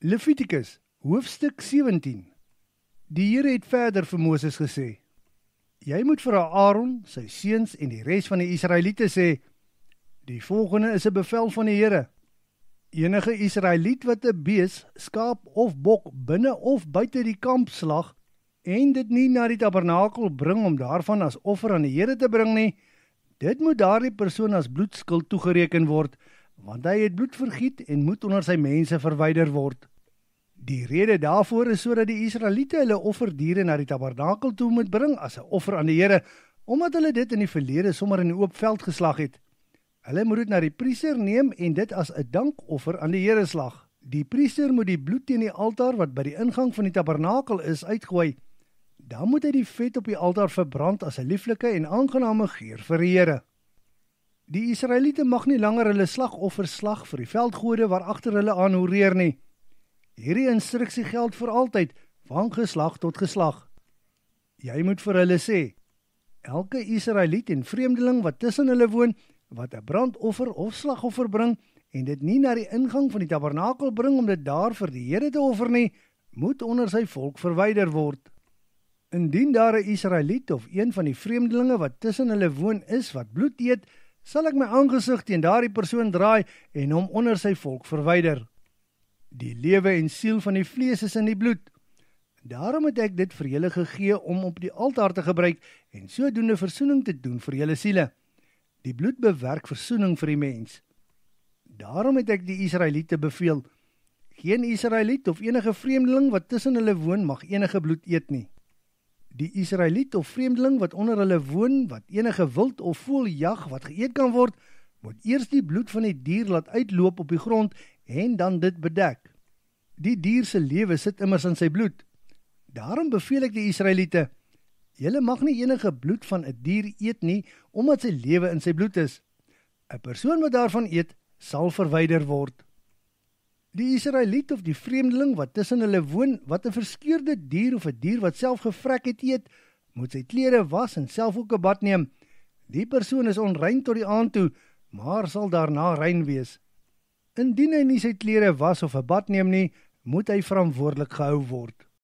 Levitikus, hoofstuk 17. Die Here het verder vir Moses gesê: Jy moet vir Aaron, sy seuns en die res van die Israeliete sê: Die volgende is 'n bevel van die Here. Enige Israeliet wat 'n bees, skaap of bok binne of buite die kamp slag en dit nie na die tabernakel bring om daarvan as offer aan die Here te bring nie, dit moet daardie persoon as bloedskuld toegereken word, want hy het bloed vergiet en moet onder sy mense verwyder word. Die rede daarvoor is sodat die Israeliete hulle offerdiere na die tabernakel toe moet bring as 'n offer aan die Here, omdat hulle dit in die verlede sommer in die oop veld geslag het. Hulle moet dit na die priester neem en dit as 'n dankoffer aan die Here slag. Die priester moet die bloed teen die altaar wat by die ingang van die tabernakel is uitgooi. Dan moet hy die vet op die altaar verbrand as 'n lieflike en aangename geur vir die Here. Die Israeliete mag nie langer hulle slagoffers slag vir die veldgode waaragter hulle aanhoreer nie. Hierdie instruksie geld vir altyd, van geslag tot geslag. Jy moet vir hulle sê: Elke Israeliet en vreemdeling wat tussen hulle woon, wat 'n brandoffer of slagoffer bring en dit nie na die ingang van die tabernakel bring om dit daar vir die Here te offer nie, moet onder sy volk verwyder word. Indien daar 'n Israeliet of een van die vreemdelinge wat tussen hulle woon is wat bloed eet, sal ek my aangesig teen daardie persoon draai en hom onder sy volk verwyder. Die lewe en siel van die vlees is in die bloed. Daarom het ek dit vir julle gegee om op die altaar te gebruik en sodoende versoening te doen vir julle siele. Die bloed bewerk versoening vir die mens. Daarom het ek die Israeliete beveel: Geen Israeliet of enige vreemdeling wat tussen hulle woon mag enige bloed eet nie. Die Israeliet of vreemdeling wat onder hulle woon, wat enige wild of voël jag wat geëet kan word, moet eers die bloed van die dier laat uitloop op die grond en dan dit bedek. Die dier se lewe sit immers in sy bloed. Daarom beveel ek die Israeliete: Julle mag nie enige bloed van 'n dier eet nie, omdat sy lewe in sy bloed is. 'n Persoon wat daarvan eet, sal verwyder word. Die Israeliet of die vreemdeling wat tussen hulle woon, wat 'n verskeurde dier of 'n dier wat self gevrek het eet, moet sy klere was en self ook 'n bad neem. Die persoon is onrein tot die aand toe, maar sal daarna rein wees. Indien hy nie sy klere was of 'n bad neem nie, moet hy verantwoordelik gehou word.